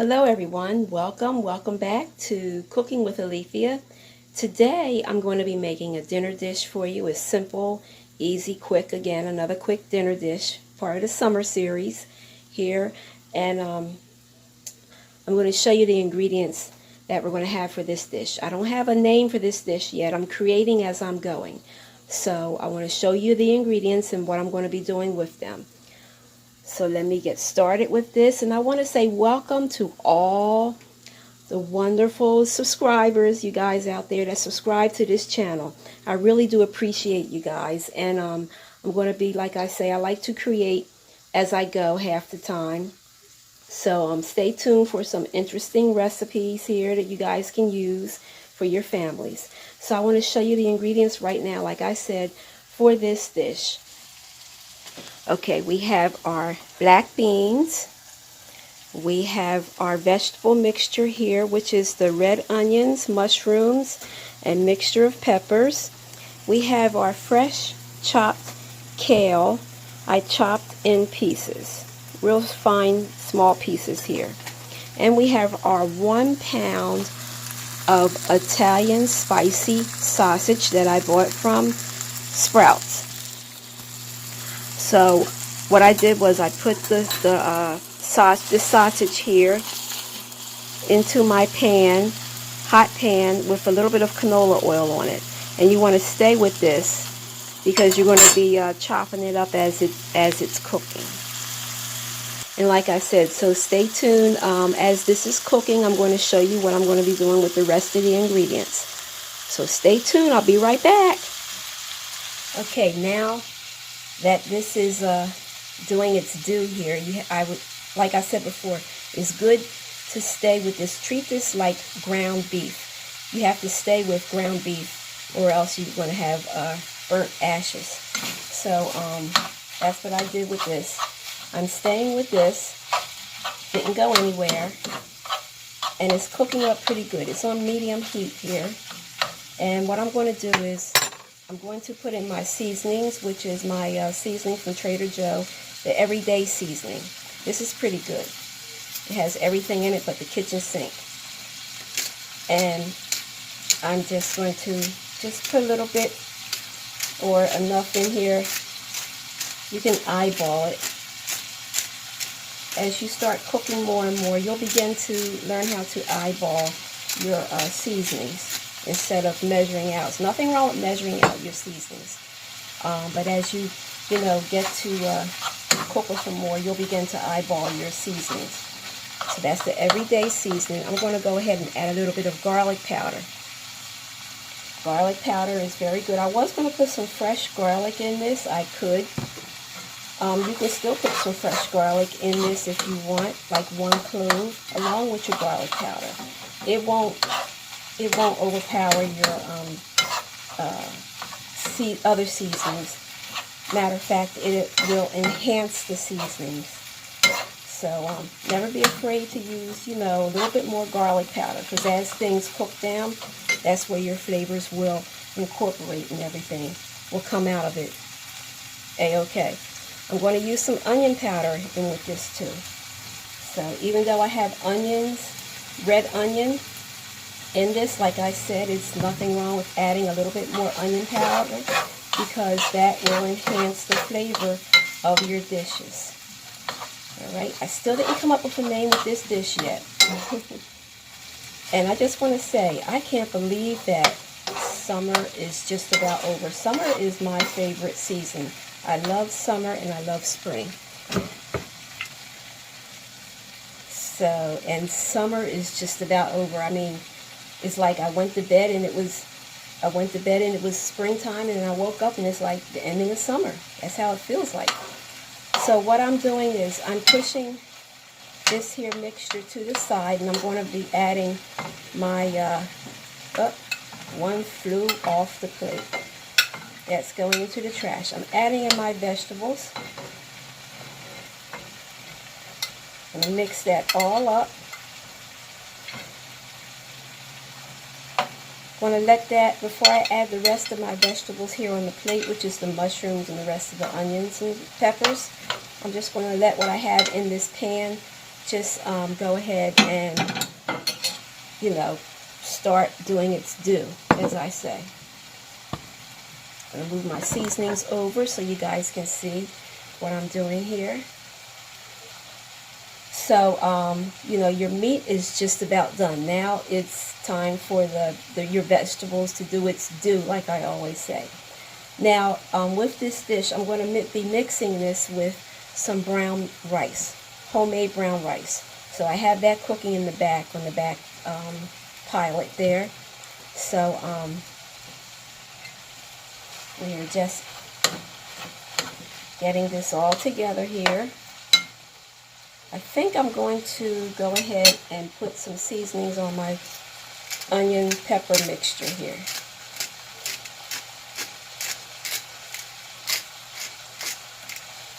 Hello everyone, welcome back to Cooking with Alethia. Today I'm going to be making a dinner dish for you. It's simple, easy, quick. Again, another quick dinner dish, part of the summer series here. And I'm going to show you the ingredients that we're going to have for this dish. I don't have a name for this dish yet. I'm creating as I'm going. So I want to show you the ingredients and what I'm going to be doing with them. So let me get started with this, and I want to say welcome to all the wonderful subscribers, you guys out there that subscribe to this channel. I really do appreciate you guys, and I'm going to be, like I say, I like to create as I go half the time. So stay tuned for some interesting recipes here that you guys can use for your families. So I want to show you the ingredients right now, like I said, for this dish. Okay, we have our black beans. We have our vegetable mixture here, which is the red onions, mushrooms, and mixture of peppers. We have our fresh chopped kale. I chopped in pieces, real fine, small pieces here. And we have our 1 pound of Italian spicy sausage that I bought from Sprouts. So what I did was I put this sausage here into my pan, hot pan, with a little bit of canola oil on it. And you want to stay with this because you're going to be chopping it up as it's cooking. And like I said, so stay tuned. As this is cooking, I'm going to show you what I'm going to be doing with the rest of the ingredients. So stay tuned. I'll be right back. Okay, now that this is doing its due here, like I said before, it's good to stay with this. Treat this like ground beef. You have to stay with ground beef, or else you're going to have burnt ashes. So that's what I did with this. I'm staying with this. Didn't go anywhere, and it's cooking up pretty good. It's on medium heat here, and what I'm going to do is I'm going to put in my seasonings, which is my seasoning from Trader Joe, the everyday seasoning. This is pretty good. It has everything in it but the kitchen sink. And I'm just going to put a little bit or enough in here. You can eyeball it. As you start cooking more and more, you'll begin to learn how to eyeball your seasonings instead of measuring out. There's nothing wrong with measuring out your seasonings. But as you get to cook with them more, you'll begin to eyeball your seasonings. So that's the everyday seasoning. I'm going to go ahead and add a little bit of garlic powder. Garlic powder is very good. I was going to put some fresh garlic in this. I could. You can still put some fresh garlic in this if you want, like 1 clove, along with your garlic powder. It won't overpower your other seasonings. Matter of fact, it will enhance the seasonings. So never be afraid to use, a little bit more garlic powder, because as things cook down, that's where your flavors will incorporate and everything will come out of it. A-okay. I'm going to use some onion powder in with this too. So even though I have onions, red onion, in this, like I said, it's nothing wrong with adding a little bit more onion powder, because that will enhance the flavor of your dishes. Alright, I still didn't come up with a name with this dish yet. And I just want to say, I can't believe that summer is just about over. Summer is my favorite season. I love summer and I love spring. So, and summer is just about over. I mean, it's like I went to bed and it was springtime, and I woke up and it's like the ending of summer. That's how it feels like. So what I'm doing is I'm pushing this here mixture to the side, and I'm going to be adding my, one flew off the plate. That's going into the trash. I'm adding in my vegetables. I'm going to mix that all up. I'm going to let that, before I add the rest of my vegetables here on the plate, which is the mushrooms and the rest of the onions and peppers, I'm just going to let what I have in this pan just go ahead and, you know, start doing its due, as I say. I'm going to move my seasonings over so you guys can see what I'm doing here. So, you know, your meat is just about done. Now it's time for your vegetables to do its due, like I always say. Now, with this dish, I'm going to be mixing this with some brown rice, homemade brown rice. So I have that cooking in the back, on the back pilot there. So we're just getting this all together here. I think I'm going to go ahead and put some seasonings on my onion pepper mixture here.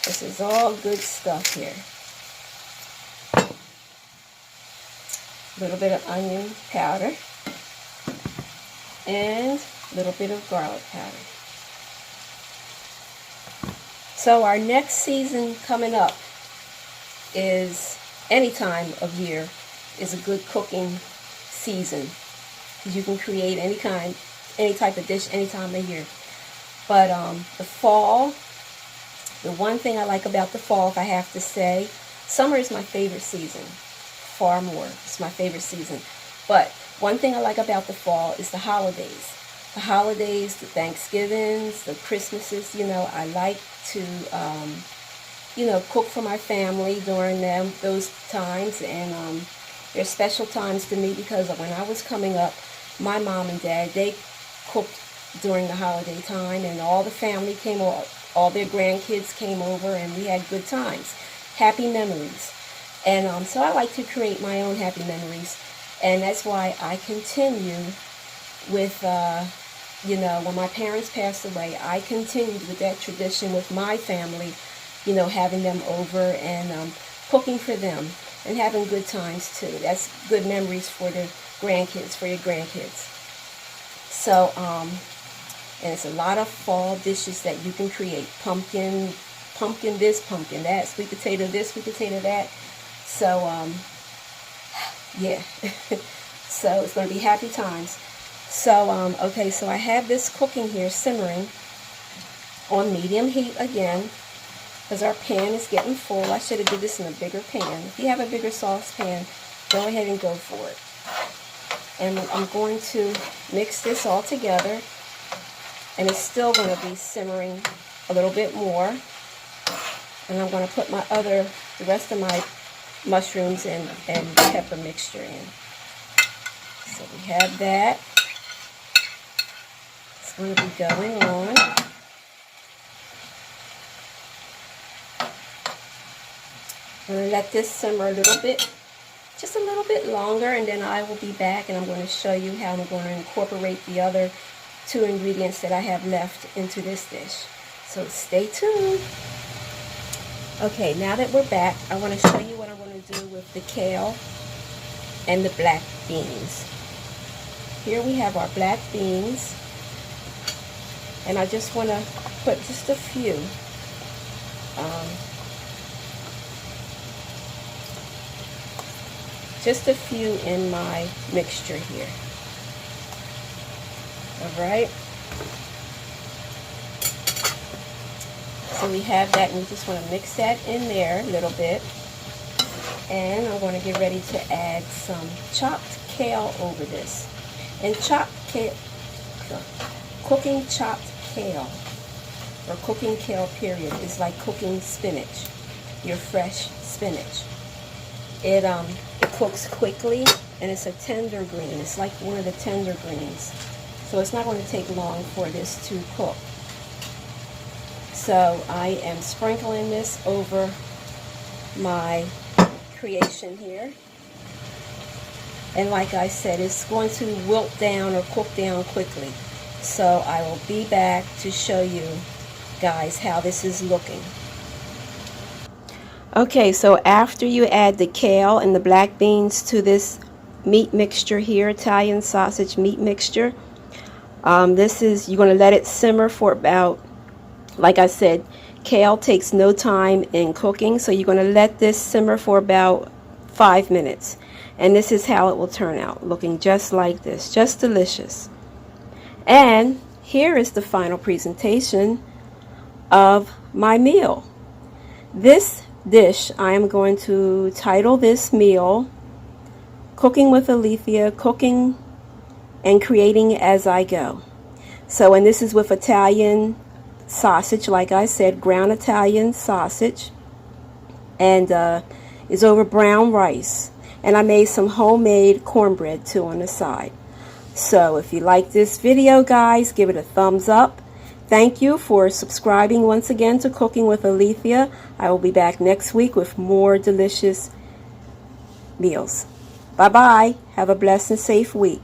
This is all good stuff here. A little bit of onion powder and a little bit of garlic powder. So our next season coming up is any time of year is a good cooking season, because you can create any type of dish any time of year. But the fall, the one thing I like about the fall, if I have to say, summer is my favorite season, far more. It's my favorite season. But one thing I like about the fall is the holidays. The holidays, the Thanksgivings, the Christmases, you know, I like to you know, cook for my family during those times, and they're special times to me because when I was coming up, my mom and dad, they cooked during the holiday time, and all the family came over, all their grandkids came over, and we had good times, happy memories. And so I like to create my own happy memories, and that's why I continue with, you know, when my parents passed away, I continued with that tradition with my family, you know, having them over and cooking for them and having good times too. That's good memories for the grandkids, for your grandkids. So, and it's a lot of fall dishes that you can create. Pumpkin this, pumpkin that, sweet potato this, sweet potato that. So, yeah. So it's going to be happy times. So, okay, so I have this cooking here, simmering on medium heat again, because our pan is getting full. I should have did this in a bigger pan. If you have a bigger saucepan, go ahead and go for it. And I'm going to mix this all together, and it's still going to be simmering a little bit more. And I'm going to put the rest of my mushrooms and pepper mixture in. So we have that. It's going to be going on. I'm going to let this simmer a little bit, just a little bit longer, and then I will be back and I'm going to show you how I'm going to incorporate the other 2 ingredients that I have left into this dish. So stay tuned. Okay, now that we're back, I want to show you what I'm going to do with the kale and the black beans. Here we have our black beans, and I just want to put just a few. Just a few in my mixture here. Alright. So we have that, and we just want to mix that in there a little bit. And I'm going to get ready to add some chopped kale over this. And cooking chopped kale, or cooking kale period, is like cooking spinach, your fresh spinach. It cooks quickly, and it's a tender green. It's like one of the tender greens. So it's not going to take long for this to cook. So I am sprinkling this over my creation here. And like I said, it's going to wilt down or cook down quickly. So I will be back to show you guys how this is looking. Okay, so after you add the kale and the black beans to this meat mixture here, Italian sausage meat mixture, you're going to let it simmer for about, like I said, kale takes no time in cooking, so you're going to let this simmer for about 5 minutes. And this is how it will turn out, looking just like this, just delicious. And here is the final presentation of my meal. This dish, I am going to title this meal Cooking with Alethia, Cooking and Creating as I Go. So, and this is with Italian sausage, like I said, ground Italian sausage, and is over brown rice. And I made some homemade cornbread too on the side. So if you like this video, guys, give it a thumbs up. Thank you for subscribing once again to Cooking with Alethia. I will be back next week with more delicious meals. Bye-bye. Have a blessed and safe week.